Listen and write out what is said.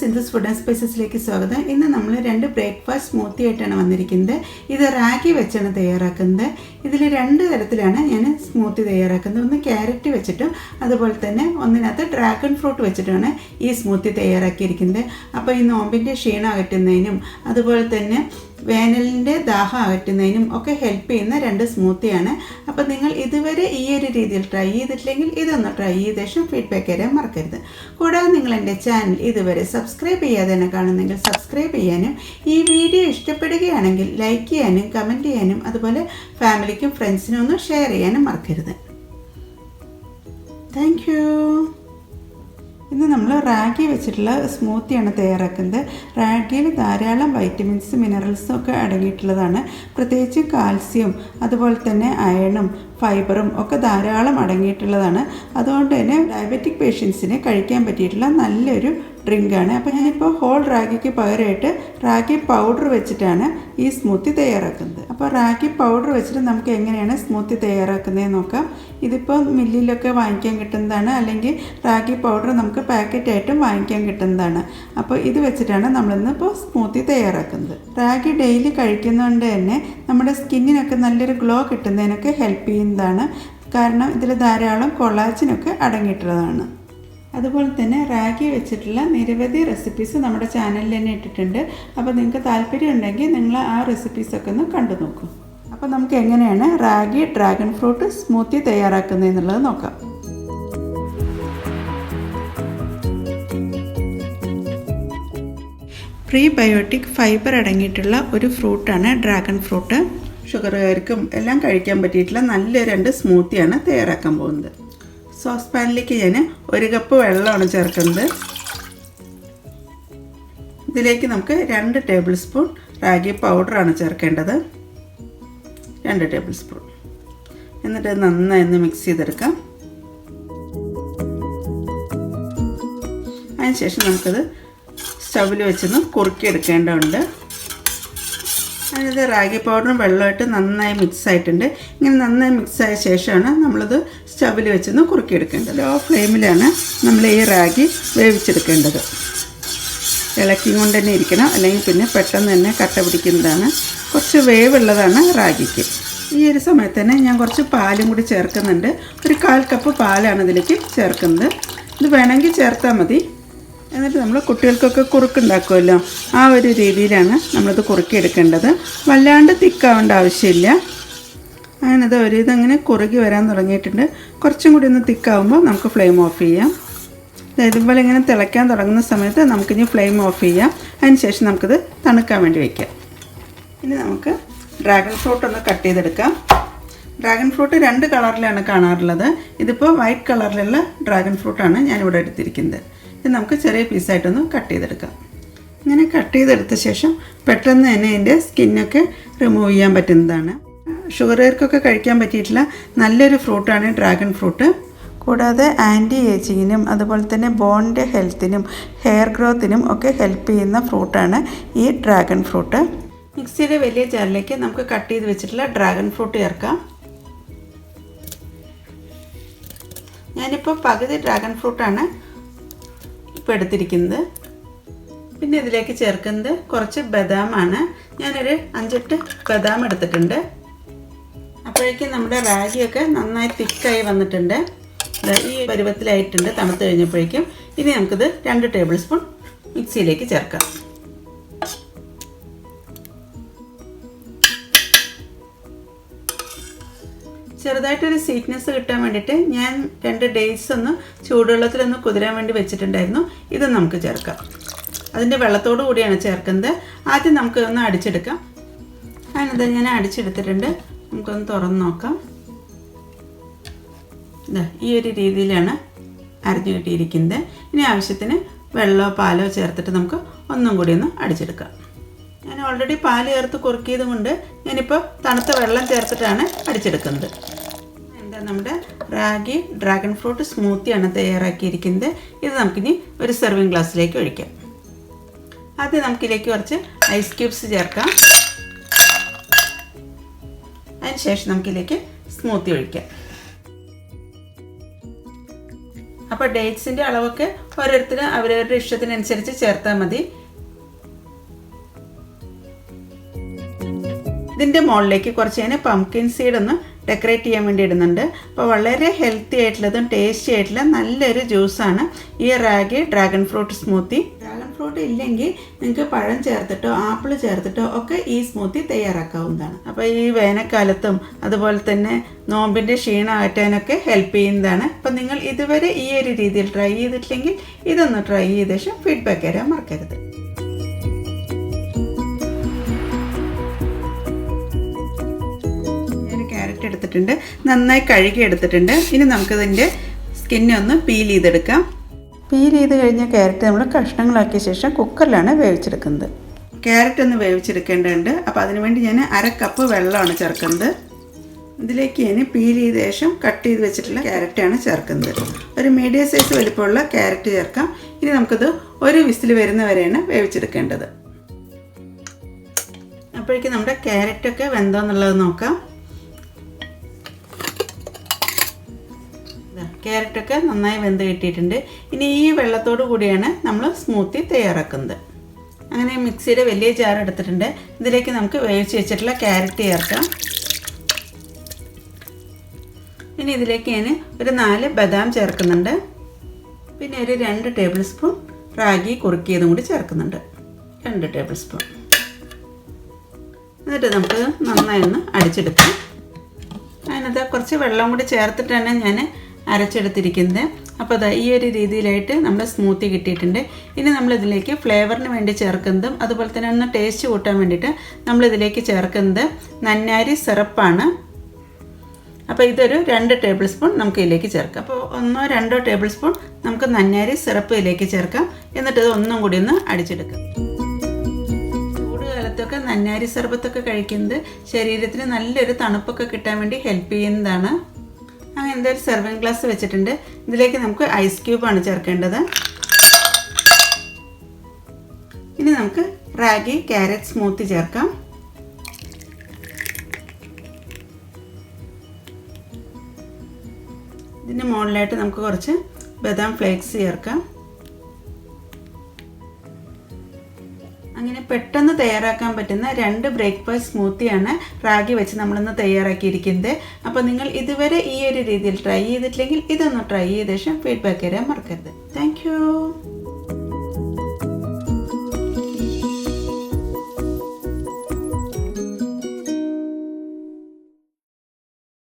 Sindhu's food and സ്പൈസസിലേക്ക് സ്വാഗതം. ഇന്ന് നമ്മൾ 2 ബ്രേക്ക്ഫാസ്റ്റ് സ്മൂത്തി ആയിട്ടാണ് വന്നിരിക്കുന്നത്. ഇത് റാഗി വെച്ചാണ് തയ്യാറാക്കുന്നത്. ഇതിൽ 2 തരത്തിലാണ് ഞാൻ സ്മൂത്തി തയ്യാറാക്കുന്നത്. ഒന്ന് ക്യാരറ്റ് വെച്ചിട്ടും അതുപോലെ തന്നെ ഒന്നിനകത്ത് ഡ്രാഗൺ ഫ്രൂട്ട് വെച്ചിട്ടാണ് ഈ സ്മൂത്തി തയ്യാറാക്കിയിരിക്കുന്നത്. അപ്പോൾ ഈ നോമ്പിൻ്റെ ക്ഷീണം അകറ്റുന്നതിനും അതുപോലെ തന്നെ വേനലിൻ്റെ ദാഹം അകറ്റുന്നതിനും ഒക്കെ ഹെൽപ്പ് ചെയ്യുന്ന 2 സ്മൂത്തിയാണ്. അപ്പോൾ നിങ്ങൾ ഇതുവരെ ഈ ഒരു രീതിയിൽ ട്രൈ ചെയ്തിട്ടില്ലെങ്കിൽ ഇതൊന്ന് ട്രൈ ചെയ്ത ശേഷം ഫീഡ്ബാക്ക് തരാൻ മറക്കരുത്. കൂടാതെ നിങ്ങൾ എൻ്റെ ചാനൽ ഇതുവരെ സബ്സ്ക്രൈബ് ചെയ്യാതെ തന്നെ കാണുന്നെങ്കിൽ സബ്സ്ക്രൈബ് ചെയ്യാനും ഈ വീഡിയോ ഇഷ്ടപ്പെടുകയാണെങ്കിൽ ലൈക്ക് ചെയ്യാനും കമൻറ്റ് ചെയ്യാനും അതുപോലെ ഫാമിലിക്കും ഫ്രണ്ട്സിനും ഒന്ന് ഷെയർ ചെയ്യാനും മറക്കരുത്. Thank you. ഇന്ന് നമ്മൾ റാഗി വെച്ചിട്ടുള്ള സ്മൂത്തിയാണ് തയ്യാറാക്കുന്നത്. റാഗിയിൽ ധാരാളം വൈറ്റമിൻസും മിനറൽസും ഒക്കെ അടങ്ങിയിട്ടുള്ളതാണ്. പ്രത്യേകിച്ച് കാൽസ്യം അതുപോലെ തന്നെ അയണും ഫൈബറും ഒക്കെ ധാരാളം അടങ്ങിയിട്ടുള്ളതാണ്. അതുകൊണ്ട് തന്നെ ഡയബറ്റിക് പേഷ്യൻസിന് കഴിക്കാൻ പറ്റിയിട്ടുള്ള നല്ലൊരു ഡ്രിങ്കാണ്. അപ്പോൾ ഞാനിപ്പോൾ ഹോൾ റാഗിക്ക് പകരമായിട്ട് റാഗി പൗഡർ വെച്ചിട്ടാണ് ഈ സ്മൂത്തി തയ്യാറാക്കുന്നത്. അപ്പോൾ റാഗി പൗഡർ വെച്ചിട്ട് നമുക്ക് എങ്ങനെയാണ് സ്മൂത്തി തയ്യാറാക്കുന്നതെന്ന് നോക്കാം. ഇതിപ്പോൾ മില്ലിലൊക്കെ വാങ്ങിക്കാൻ കിട്ടുന്നതാണ്, അല്ലെങ്കിൽ റാഗി പൗഡർ നമുക്ക് പാക്കറ്റായിട്ടും വാങ്ങിക്കാൻ കിട്ടുന്നതാണ്. അപ്പോൾ ഇത് വെച്ചിട്ടാണ് നമ്മളിന്നിപ്പോൾ സ്മൂത്തി തയ്യാറാക്കുന്നത്. റാഗി ഡെയിലി കഴിക്കുന്നതുകൊണ്ട് തന്നെ നമ്മുടെ സ്കിന്നിനൊക്കെ നല്ലൊരു ഗ്ലോ കിട്ടുന്നതിനൊക്കെ ഹെൽപ്പ് ചെയ്യുന്നതാണ്. കാരണം ഇതിൽ ധാരാളം കൊളാജനൊക്കെ അടങ്ങിയിട്ടുള്ളതാണ്. അതുപോലെ തന്നെ റാഗി വെച്ചിട്ടുള്ള നിരവധി റെസിപ്പീസ് നമ്മുടെ ചാനലിൽ തന്നെ ഇട്ടിട്ടുണ്ട്. അപ്പോൾ നിങ്ങൾക്ക് താല്പര്യം ഉണ്ടെങ്കിൽ നിങ്ങൾ ആ റെസിപ്പീസൊക്കെ ഒന്ന് കണ്ടു നോക്കൂ. അപ്പോൾ നമുക്ക് എങ്ങനെയാണ് റാഗി ഡ്രാഗൺ ഫ്രൂട്ട് സ്മൂത്തി തയ്യാറാക്കുന്നതെന്നുള്ളത് നോക്കാം. പ്രീബയോട്ടിക് ഫൈബർ അടങ്ങിയിട്ടുള്ള ഒരു ഫ്രൂട്ടാണ് ഡ്രാഗൺ ഫ്രൂട്ട്. ഷുഗറുകാർക്കും എല്ലാം കഴിക്കാൻ പറ്റിയിട്ടുള്ള നല്ല 2 സ്മൂത്തിയാണ് തയ്യാറാക്കാൻ പോകുന്നത്. സോസ് പാനിലേക്ക് ഞാൻ 1 കപ്പ് വെള്ളമാണ് ചേർക്കുന്നത്. ഇതിലേക്ക് നമുക്ക് 2 ടേബിൾ സ്പൂൺ റാഗി പൗഡറാണ് ചേർക്കേണ്ടത്. 2 ടേബിൾ സ്പൂൺ. എന്നിട്ട് നന്നായി ഒന്ന് മിക്സ് ചെയ്തെടുക്കാം. അതിനുശേഷം നമുക്കത് സ്റ്റൗവിൽ വെച്ചൊന്ന് കുറുക്കിയെടുക്കേണ്ടതുണ്ട്. അതിനകത്ത് റാഗി പൗഡറും വെള്ളമായിട്ട് നന്നായി മിക്സ് ആയിട്ടുണ്ട്. ഇങ്ങനെ നന്നായി മിക്സായ ശേഷമാണ് നമ്മളത് സ്റ്റവിൽ വെച്ചൊന്ന് കുറുക്കിയെടുക്കേണ്ടത്. ലോ ഫ്ലെയിമിലാണ് നമ്മൾ ഈ റാഗി വേവിച്ചെടുക്കേണ്ടത്. ഇളക്കി കൊണ്ട് തന്നെ ഇരിക്കണം, അല്ലെങ്കിൽ പിന്നെ പെട്ടെന്ന് തന്നെ കട്ട പിടിക്കുന്നതാണ്. കുറച്ച് വേവുള്ളതാണ് റാഗിക്ക്. ഈ ഒരു സമയത്ത് തന്നെ ഞാൻ കുറച്ച് പാലും കൂടി ചേർക്കുന്നുണ്ട്. ഒരു 1/4 കപ്പ് പാലാണ് ഇതിലേക്ക് ചേർക്കുന്നത്. ഇത് വേണമെങ്കിൽ ചേർത്താൽ മതി. എന്നിട്ട് നമ്മൾ കുട്ടികൾക്കൊക്കെ കുറുക്കുണ്ടാക്കുമല്ലോ, ആ ഒരു രീതിയിലാണ് നമ്മളിത് കുറുക്കിയെടുക്കേണ്ടത്. വല്ലാണ്ട് തിക്കാവേണ്ട ആവശ്യമില്ല. അങ്ങനത് ഇതങ്ങനെ കുറുകി വരാൻ തുടങ്ങിയിട്ടുണ്ട്. കുറച്ചും കൂടി ഒന്ന് തിക്കാവുമ്പോൾ നമുക്ക് ഫ്ലെയിം ഓഫ് ചെയ്യാം. ഇതുപോലെ ഇങ്ങനെ തിളയ്ക്കാൻ തുടങ്ങുന്ന സമയത്ത് നമുക്കിനി ഫ്ലെയിം ഓഫ് ചെയ്യാം. അതിനുശേഷം നമുക്കിത് തണുക്കാൻ വേണ്ടി വയ്ക്കാം. ഇനി നമുക്ക് ഡ്രാഗൺ ഫ്രൂട്ട് ഒന്ന് കട്ട് ചെയ്തെടുക്കാം. ഡ്രാഗൺ ഫ്രൂട്ട് 2 കളറിലാണ് കാണാറുള്ളത്. ഇതിപ്പോൾ വൈറ്റ് കളറിലുള്ള ഡ്രാഗൺ ഫ്രൂട്ടാണ് ഞാനിവിടെ എടുത്തിരിക്കുന്നത്. ഇത് നമുക്ക് ചെറിയ പീസായിട്ടൊന്ന് കട്ട് ചെയ്തെടുക്കാം. ഇങ്ങനെ കട്ട് ചെയ്തെടുത്ത ശേഷം പെട്ടെന്ന് തന്നെ അതിൻ്റെ സ്കിന്നൊക്കെ റിമൂവ് ചെയ്യാൻ പറ്റുന്നതാണ്. ഷുഗറുകാർക്കൊക്കെ കഴിക്കാൻ പറ്റിയിട്ടുള്ള നല്ലൊരു ഫ്രൂട്ടാണ് ഡ്രാഗൺ ഫ്രൂട്ട്. കൂടാതെ ആൻറ്റി ഏജിങ്ങിനും അതുപോലെ തന്നെ ബോണിൻ്റെ ഹെൽത്തിനും ഹെയർ ഗ്രോത്തിനും ഒക്കെ ഹെൽപ്പ് ചെയ്യുന്ന ഫ്രൂട്ടാണ് ഈ ഡ്രാഗൺ ഫ്രൂട്ട്. മിക്സിയുടെ വലിയ ജാറിലേക്ക് നമുക്ക് കട്ട് ചെയ്ത് വെച്ചിട്ടുള്ള ഡ്രാഗൺ ഫ്രൂട്ട് ചേർക്കാം. ഞാനിപ്പോൾ പകുതി ഡ്രാഗൺ ഫ്രൂട്ടാണ് ഇപ്പോൾ എടുത്തിരിക്കുന്നത്. പിന്നെ ഇതിലേക്ക് ചേർക്കുന്നത് കുറച്ച് ബദാമാണ്. ഞാനൊരു 5-8 ബദാം എടുത്തിട്ടുണ്ട്. അപ്പോഴേക്കും നമ്മുടെ റാഗിയൊക്കെ നന്നായി തിക്കായി വന്നിട്ടുണ്ട്. ഈ പരുവത്തിലായിട്ടുണ്ട് തണുത്ത് കഴിഞ്ഞപ്പോഴേക്കും. ഇനി നമുക്കിത് 2 ടേബിൾ സ്പൂൺ മിക്സിയിലേക്ക് ചേർക്കാം. ചെറുതായിട്ടൊരു സ്വീറ്റ്നെസ് കിട്ടാൻ വേണ്ടിയിട്ട് ഞാൻ 2 ഡേയ്സ് ഒന്ന് ചൂടുവെള്ളത്തിലൊന്ന് കുതിരാൻ വേണ്ടി വെച്ചിട്ടുണ്ടായിരുന്നു. ഇത് നമുക്ക് ചേർക്കാം. അതിൻ്റെ വെള്ളത്തോടു കൂടിയാണ് ചേർക്കുന്നത്. ആദ്യം നമുക്ക് ഒന്ന് അടിച്ചെടുക്കാം. അതിനത് ഞാൻ അടിച്ചെടുത്തിട്ടുണ്ട്. നമുക്കൊന്ന് തുറന്ന് നോക്കാം. ഈ ഒരു രീതിയിലാണ് അരിഞ്ഞു കിട്ടിയിരിക്കുന്നത്. ഇനി ആവശ്യത്തിന് വെള്ളമോ പാലോ ചേർത്തിട്ട് നമുക്ക് ഒന്നും കൂടി ഒന്ന് അടിച്ചെടുക്കാം. ഞാൻ ഓൾറെഡി പാൽ ചേർത്ത് കുറുക്കിയത് കൊണ്ട് ഞാനിപ്പോൾ തണുത്ത വെള്ളം ചേർത്തിട്ടാണ് അടിച്ചെടുക്കുന്നത്. നമ്മുടെ റാഗി ഡ്രാഗൺ ഫ്രൂട്ട് സ്മൂത്തിയാണ് തയ്യാറാക്കിയിരിക്കുന്നത്. ഇത് നമുക്കിനി ഒരു സെർവിങ് ഗ്ലാസ്സിലേക്ക് ഒഴിക്കാം. ആദ്യം നമുക്കിതിലേക്ക് കുറച്ച് ഐസ് ക്യൂബ്സ് ചേർക്കാം. അതിനുശേഷം നമുക്കിതിലേക്ക് സ്മൂത്തി ഒഴിക്കാം. അപ്പോൾ അപ്പോൾ ഡേറ്റ്സിൻ്റെ അളവൊക്കെ ഓരോരുത്തരും അവരവരുടെ ഇഷ്ടത്തിനനുസരിച്ച് ചേർത്താൽ മതി. ഇതിൻ്റെ മുകളിലേക്ക് കുറച്ച് ഞാൻ പംകിൻ സീഡ് ഒന്ന് ഡെക്കറേറ്റ് ചെയ്യാൻ വേണ്ടി ഇടുന്നുണ്ട്. അപ്പോൾ വളരെ ഹെൽത്തി ആയിട്ടുള്ളതും ടേസ്റ്റി ആയിട്ടുള്ള നല്ലൊരു ജ്യൂസാണ് ഈ ragi dragon fruit smoothie. Dragon fruit ഇല്ലെങ്കിൽ നിങ്ങൾക്ക് പഴം ചേർത്തിട്ടോ ആപ്പിൾ ചേർത്തിട്ടോ ഒക്കെ ഈ സ്മൂത്തി തയ്യാറാക്കാവുന്നതാണ്. അപ്പോൾ ഈ വേനൽക്കാലത്തും അതുപോലെ തന്നെ നോമ്പിൻ്റെ ക്ഷീണം അകറ്റാനൊക്കെ ഹെൽപ്പ് ചെയ്യുന്നതാണ്. അപ്പം നിങ്ങൾ ഇതുവരെ ഈ ഒരു രീതിയിൽ ട്രൈ ചെയ്തിട്ടില്ലെങ്കിൽ ഇതൊന്ന് ട്രൈ ചെയ്ത ശേഷം ഫീഡ്ബാക്ക് തരാൻ മറക്കരുത്. എടുത്തിട്ടുണ്ട്, നന്നായി കഴുകി എടുത്തിട്ടുണ്ട്. ഇനി നമുക്കിതിൻ്റെ സ്കിന്നെ ഒന്ന് പീൽ ചെയ്തെടുക്കാം. പീൽ ചെയ്ത് കഴിഞ്ഞ ക്യാരറ്റ് നമ്മൾ കഷ്ണങ്ങളാക്കിയ ശേഷം കുക്കറിലാണ് വേവിച്ചെടുക്കുന്നത്. ക്യാരറ്റ് ഒന്ന് വേവിച്ചെടുക്കേണ്ടതുണ്ട്. അപ്പോൾ അതിനുവേണ്ടി ഞാൻ 1/2 കപ്പ് വെള്ളമാണ് ചേർക്കുന്നത്. ഇതിലേക്ക് ഞാൻ പീൽ ചെയ്ത ശേഷം കട്ട് ചെയ്ത് വെച്ചിട്ടുള്ള ക്യാരറ്റാണ് ചേർക്കുന്നത്. ഒരു മീഡിയം സൈസ് വലിപ്പമുള്ള ക്യാരറ്റ് ചേർക്കാം. ഇനി നമുക്കത് ഒരു വിസിൽ വരുന്നവരെയാണ് വേവിച്ചെടുക്കേണ്ടത്. അപ്പോഴേക്കും നമ്മുടെ ക്യാരറ്റൊക്കെ വെന്തോന്നുള്ളത് നോക്കാം. ക്യാരറ്റൊക്കെ നന്നായി വെന്ത് കിട്ടിയിട്ടുണ്ട്. ഇനി ഈ വെള്ളത്തോടു കൂടിയാണ് നമ്മൾ സ്മൂത്തി തയ്യാറാക്കുന്നത്. അങ്ങനെ മിക്സിയുടെ വലിയ ജാർ എടുത്തിട്ടുണ്ട്. ഇതിലേക്ക് നമുക്ക് വേവിച്ച് വെച്ചിട്ടുള്ള ക്യാരറ്റ് ചേർക്കാം. ഇനി ഇതിലേക്ക് ഞാൻ ഒരു 4 ബദാം ചേർക്കുന്നുണ്ട്. പിന്നെ ഒരു 2 ടേബിൾ സ്പൂൺ റാഗി കുറുക്കിയതും കൂടി ചേർക്കുന്നുണ്ട്. 2 ടേബിൾ സ്പൂൺ. എന്നിട്ട് നമുക്ക് നന്നായി ഒന്ന് അടിച്ചെടുക്കാം. അതിനകത്ത് കുറച്ച് വെള്ളം കൂടി ചേർത്തിട്ടാണ് ഞാൻ അരച്ചെടുത്തിരിക്കുന്നത്. അപ്പോൾ അതാ ഈ ഒരു രീതിയിലായിട്ട് നമ്മുടെ സ്മൂത്തി കിട്ടിയിട്ടുണ്ട്. ഇനി നമ്മളിതിലേക്ക് ഫ്ലേവറിന് വേണ്ടി ചേർക്കുന്നതും അതുപോലെ തന്നെ ഒന്ന് ടേസ്റ്റ് കൂട്ടാൻ വേണ്ടിയിട്ട് നമ്മളിതിലേക്ക് ചേർക്കുന്നത് നന്നാരി സിറപ്പാണ്. അപ്പോൾ ഇതൊരു 2 ടേബിൾ സ്പൂൺ നമുക്ക് ഇതിലേക്ക് ചേർക്കാം. അപ്പോൾ 1-2 ടേബിൾ സ്പൂൺ നമുക്ക് നന്നാരി സിറപ്പ് ഇതിലേക്ക് ചേർക്കാം. എന്നിട്ട് ഇത് ഒന്നും കൂടി ഒന്ന് അടിച്ചെടുക്കാം. ചൂടുകാലത്തൊക്കെ നന്നാരി സിറപ്പത്തൊക്കെ കഴിക്കുന്നത് ശരീരത്തിന് നല്ലൊരു തണുപ്പൊക്കെ കിട്ടാൻ വേണ്ടി ഹെൽപ്പ് ചെയ്യുന്നതാണ്. അങ്ങനത്തെ ഒരു സെർവിങ് ഗ്ലാസ് വെച്ചിട്ടുണ്ട്. ഇതിലേക്ക് നമുക്ക് ഐസ് ക്യൂബാണ് ചേർക്കേണ്ടത്. ഇനി നമുക്ക് റാഗി ക്യാരറ്റ് സ്മൂത്തി ചേർക്കാം. ഇതിൻ്റെ മുകളിലായിട്ട് നമുക്ക് കുറച്ച് ബദാം ഫ്ലേക്സ് ചേർക്കാം. അങ്ങനെ പെട്ടെന്ന് തയ്യാറാക്കാൻ പറ്റുന്ന 2 ബ്രേക്ക്ഫാസ്റ്റ് സ്മൂത്തിയാണ് റാഗി വെച്ച് നമ്മളിന്ന് തയ്യാറാക്കിയിരിക്കുന്നത്. അപ്പോൾ നിങ്ങൾ ഇതുവരെ ഈ ഒരു രീതിയിൽ ട്രൈ ചെയ്തിട്ടില്ലെങ്കിൽ ഇതൊന്ന് ട്രൈ ചെയ്ത ശേഷം ഫീഡ്ബാക്ക് തരാൻ മറക്കരുത്. Thank you.